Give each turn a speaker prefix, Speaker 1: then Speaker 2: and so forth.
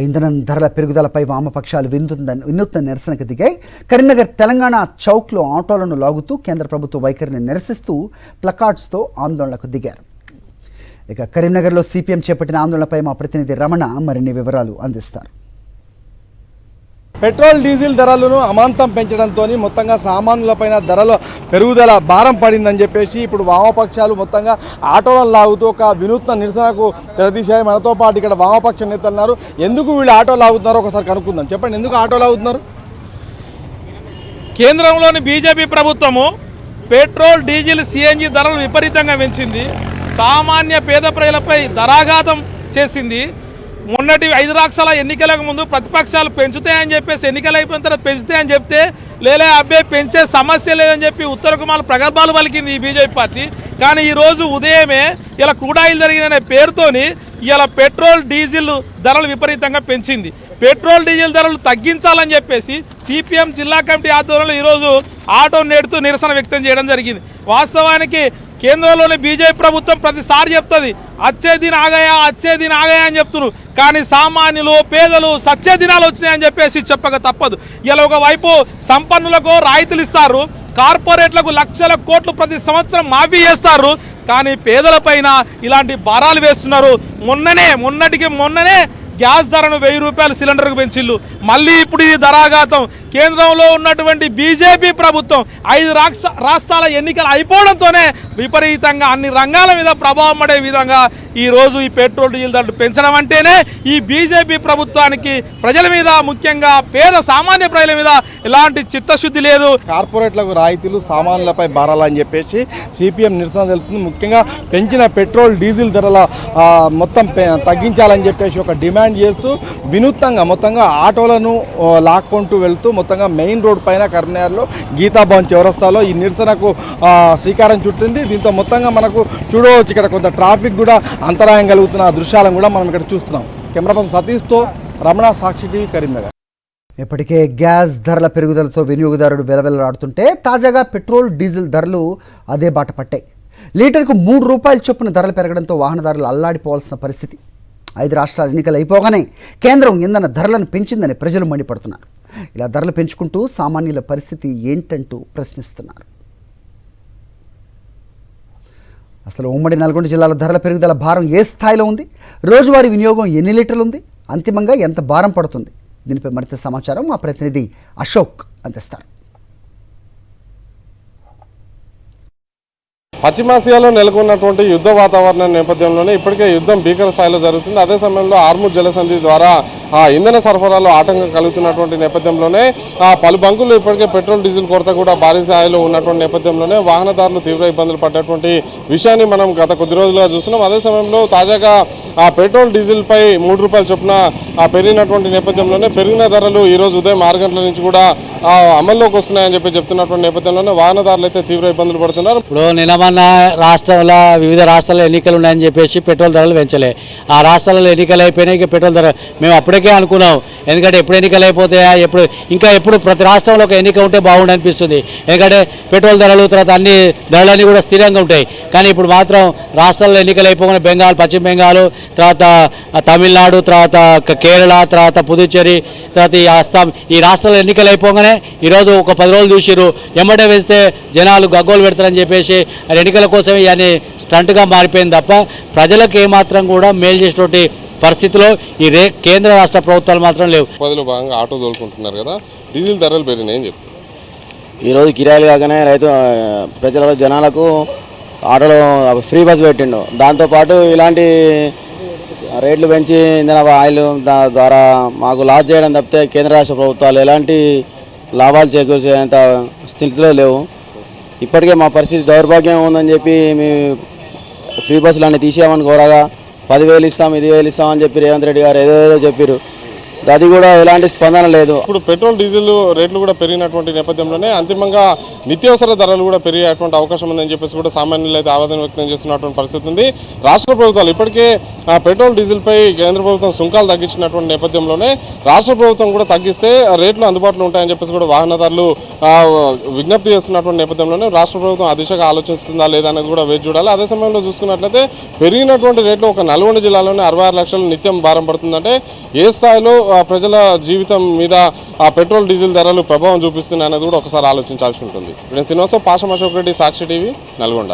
Speaker 1: ఇంధనం ధరల పెరుగుదలపై వామపక్షాలు వినూత్న నిరసనకు దిగాయి. కరీంనగర్ తెలంగాణ చౌక్లో ఆటోలను లాగుతూ కేంద్ర ప్రభుత్వ వైఖరిని నిరసిస్తూ ప్లకార్డ్స్తో ఆందోళనకు దిగారు. ఇక కరీంనగర్లో సిపిఎం చేపట్టిన ఆందోళనపై మా ప్రతినిధి రమణ మరిన్ని వివరాలు అందిస్తారు.
Speaker 2: పెట్రోల్ డీజిల్ ధరలను అమాంతం పెంచడంతో మొత్తంగా సామాన్యులపైన ధరల పెరుగుదల భారం పడిందని చెప్పేసి ఇప్పుడు వామపక్షాలు మొత్తంగా ఆటోలను లాగుతూ ఒక వినూత్న నిరసనకు తెరదీశాయి. మనతో పాటు ఇక్కడ వామపక్ష నేతలు ఉన్నారు. ఎందుకు వీళ్ళు ఆటో లాగుతున్నారో ఒకసారి కనుక్కుందాం. చెప్పండి, ఎందుకు ఆటో లాగుతున్నారు?
Speaker 3: కేంద్రంలోని బీజేపీ ప్రభుత్వము పెట్రోల్ డీజిల్ సిఎన్జి ధరలు విపరీతంగా పెంచింది. సామాన్య పేద ప్రజలపై ధరాఘాతం చేసింది. మొన్నటి 5 రాష్ట్రాల ఎన్నికలకు ముందు ప్రతిపక్షాలు పెంచుతాయని చెప్పేసి ఎన్నికలు అయిపోయిన తర్వాత పెంచుతాయని చెప్తే లేలే అబ్బే పెంచే సమస్య లేదని చెప్పి ఉత్తర కుమార్ ప్రగల్భాలు పలికింది ఈ బీజేపీ పార్టీ. కానీ ఈరోజు ఉదయమే ఇలా క్రూడాయిల్ జరిగిన పేరుతోని ఇలా పెట్రోల్ డీజిల్ ధరలు విపరీతంగా పెంచింది. పెట్రోల్ డీజిల్ ధరలు తగ్గించాలని చెప్పేసి సిపిఎం జిల్లా కమిటీ ఆధ్వర్యంలో ఈరోజు ఆటో నేడుతూ నిరసన వ్యక్తం చేయడం జరిగింది. వాస్తవానికి కేంద్రంలోని బీజేపీ ప్రభుత్వం ప్రతిసారి చెప్తుంది అచ్చే దిన్ ఆగాయా అని చెప్తున్నారు. కానీ సామాన్యులు పేదలు సచ్చే దినాలు వచ్చినాయని చెప్పేసి చెప్పక తప్పదు. ఇలా ఒకవైపు సంపన్నులకు రాయితీలు ఇస్తారు, కార్పొరేట్లకు లక్షల కోట్లు ప్రతి సంవత్సరం మాఫీ చేస్తారు. కానీ పేదల పైన ఇలాంటి భారాలు వేస్తున్నారు. మొన్ననే గ్యాస్ ధరను 1000 రూపాయలు సిలిండర్కు పెంచిళ్ళు. మళ్ళీ ఇప్పుడు ఇది ధరాఘాతం. కేంద్రంలో ఉన్నటువంటి బీజేపీ ప్రభుత్వం 5 రాష్ట్రాల ఎన్నికలు అయిపోవడంతోనే విపరీతంగా అన్ని రంగాల మీద ప్రభావం పడే విధంగా ఈరోజు ఈ పెట్రోల్ డీజిల్ ధరలు పెంచడం అంటేనే ఈ బీజేపీ ప్రభుత్వానికి ప్రజల మీద, ముఖ్యంగా పేద సామాన్య ప్రజల మీద ఎలాంటి చిత్తశుద్ధి లేదు.
Speaker 2: కార్పొరేట్లకు రాయితీలు, సామాన్యులపై భారాలు అని చెప్పేసి సిపిఎం నిరసన తెలుపుతుంది. ముఖ్యంగా పెంచిన పెట్రోల్ డీజిల్ ధరల మొత్తం తగ్గించాలని చెప్పేసి ఒక డిమాండ్ చేస్తూ వినూత్నంగా మొత్తంగా ఆటోలను లాక్కుంటూ వెళ్తూ మొత్తంగా మెయిన్ రోడ్ పైన కరీంనగర్లో గీతాభవన్ చౌరస్తాలో ఈ నిరసనకు శ్రీకారం చుట్టింది. దీంతో మొత్తంగా మనకు చూడవచ్చు ఇక్కడ కొంత ట్రాఫిక్ కూడా అంతరాయం కలుగుతున్న దృశ్యాలను కూడా మనం ఇక్కడ చూస్తున్నాం. కెమెరామెన్ సతీష్తో రమణ, సాక్షి టీవీ, కరీంనగర్.
Speaker 1: ఇప్పటికే గ్యాస్ ధరల పెరుగుదలతో వినియోగదారుడు వెలవెలలాడుతుంటే తాజాగా పెట్రోల్ డీజిల్ ధరలు అదే బాట పట్టాయి. లీటర్కు 3 రూపాయల చొప్పున ధరలు పెరగడంతో వాహనదారులు అల్లాడిపోవాల్సిన పరిస్థితి. 5 రాష్ట్రాల ఎన్నికలు అయిపోగానే కేంద్రం ఇంధన ధరలను పెంచిందని ప్రజలు మండిపడుతున్నారు. ఇలా ధరలు పెంచుకుంటూ సామాన్యుల పరిస్థితి ఏంటంటూ ప్రశ్నిస్తున్నారు. అసలు ఉమ్మడి నల్గొండ జిల్లాలో ధరల పెరుగుదల భారం ఏ స్థాయిలో ఉంది, రోజువారీ వినియోగం ఎన్ని లీటర్లు ఉంది, అంతిమంగా ఎంత భారం పడుతుంది? దీనిపై మరింత సమాచారం మా ప్రతినిధి అశోక్ అందిస్తారు.
Speaker 4: పశ్చిమాసియాలో నెలకొన్నటువంటి యుద్ధ వాతావరణం నేపథ్యంలోనే ఇప్పటికే యుద్ధం భీకర స్థాయిలో జరుగుతుంది. అదే సమయంలో హార్ముజ్ జలసంధి ద్వారా ఇంధన సరఫరాలో ఆటంకం కలుగుతున్నటువంటి నేపథ్యంలోనే పలు బంకులు ఇప్పటికే పెట్రోల్ డీజిల్ కొరత కూడా భారీ స్థాయిలో ఉన్నటువంటి నేపథ్యంలోనే వాహనదారులు తీవ్ర ఇబ్బందులు పడ్డటువంటి విషయాన్ని మనం గత కొద్ది రోజులుగా చూస్తున్నాం. అదే సమయంలో తాజాగా పెట్రోల్ డీజిల్పై 3 రూపాయల చొప్పున పెరిగినటువంటి నేపథ్యంలోనే పెరిగిన ధరలు ఈరోజు ఉదయం 6 గంటల నుంచి కూడా అమల్లోకి వస్తున్నాయని చెప్తున్నటువంటి నేపథ్యంలోనే వాహనదారులు అయితే తీవ్ర ఇబ్బందులు పడుతున్నారు.
Speaker 5: ఇప్పుడు నిన్న రాష్ట్రంలో వివిధ రాష్ట్రాల్లో ఎన్నికలు ఉన్నాయని చెప్పేసి పెట్రోల్ ధరలు పెంచలే. ఆ రాష్ట్రాలలో ఎన్నికలు అయిపోయినాయి. ఇక పెట్రోల్ ధర మేము అప్పటికే అనుకున్నాం. ఎందుకంటే ఎప్పుడు ఎన్నికలు అయిపోతాయా, ఎప్పుడు ప్రతి రాష్ట్రంలో ఒక ఎన్నిక ఉంటే బాగుండు అనిపిస్తుంది. ఎందుకంటే పెట్రోల్ ధరలు తర్వాత అన్ని ధరలన్నీ కూడా స్థిరంగా ఉంటాయి. కానీ ఇప్పుడు మాత్రం రాష్ట్రాల్లో ఎన్నికలు అయిపోగానే బెంగాల్, పశ్చిమ బెంగాల్, తర్వాత తమిళనాడు, తర్వాత కేరళ, తర్వాత పుదుచ్చేరి, తర్వాత ఈ అస్సాం, ఈ రాష్ట్రాల్లో ఎన్నికలు అయిపోగానే ఈరోజు ఒక 10 రోజులు చూసిరు. ఎమ్మటే వేస్తే జనాలు గగ్గోలు పెడతారని చెప్పేసి ఎన్నికల కోసమే ఇవన్నీ స్టంట్గా మారిపోయింది తప్ప ప్రజలకు ఏమాత్రం కూడా మేలు చేసేటువంటి పరిస్థితిలో ఈ కేంద్ర రాష్ట్ర ప్రభుత్వాలు మాత్రం లేవు.
Speaker 4: పదిలో భాగంగా ఆటో తోలుకుంటున్నారు కదా, డీజిల్ ధరలు పెరిగినాయి అని చెప్పి
Speaker 6: ఈరోజు కిరాయిలు కాగానే జనాలకు ఆటోలో ఫ్రీ బస్ పెట్టిండు. దాంతోపాటు ఇలాంటి రేట్లు పెంచి ఇంధన ఆయిల్ ద్వారా మాకు లాస్ చేయడం తప్పితే కేంద్ర రాష్ట్ర ప్రభుత్వాలు ఎలాంటి లాభాలు చేకూర్చేంత స్థితిలో లేవు. ఇప్పటికే మా పరిస్థితి దౌర్భాగ్యం ఉందని చెప్పి మేము ఫ్రీ బస్సులు అన్నీ తీసేయమని కోరగా 10,000 ఇస్తాం, 5,000 ఇస్తామని చెప్పి రేవంత్ రెడ్డి గారు ఏదేదో చెప్పారు. అది కూడా ఎలాంటి స్పందన లేదు.
Speaker 4: ఇప్పుడు పెట్రోల్ డీజిల్ రేట్లు కూడా పెరిగినటువంటి నేపథ్యంలోనే అంతిమంగా నిత్యావసర ధరలు కూడా పెరిగేటువంటి అవకాశం ఉందని చెప్పేసి కూడా సామాన్యులు అయితే ఆవేదన వ్యక్తం చేస్తున్నటువంటి పరిస్థితి ఉంది. రాష్ట్ర ప్రభుత్వాలు ఇప్పటికే పెట్రోల్ డీజిల్పై కేంద్ర ప్రభుత్వం సుంకాలు తగ్గించినటువంటి నేపథ్యంలోనే రాష్ట్ర ప్రభుత్వం కూడా తగ్గిస్తే రేట్లు అందుబాటులో ఉంటాయని చెప్పేసి కూడా వాహనదారులు విజ్ఞప్తి చేస్తున్నటువంటి నేపథ్యంలోనే రాష్ట్ర ప్రభుత్వం ఆ దిశగా ఆలోచిస్తుందా లేదా అనేది కూడా వేచి చూడాలి. అదే సమయంలో చూసుకున్నట్లయితే పెరిగినటువంటి రేట్లు ఒక నల్గొండ జిల్లాలోనే 66 లక్షలు నిత్యం భారం పడుతుందంటే ఏ స్థాయిలో ప్రజల జీవితం మీద ఆ పెట్రోల్ డీజిల్ ధరలు ప్రభావం చూపిస్తున్నాయి అనేది కూడా ఒకసారి ఆలోచించాల్సి ఉంటుంది. నేను శ్రీనివాసరావు, పాషం అశోక్ రెడ్డి, సాక్షి టీవీ, నల్గొండ.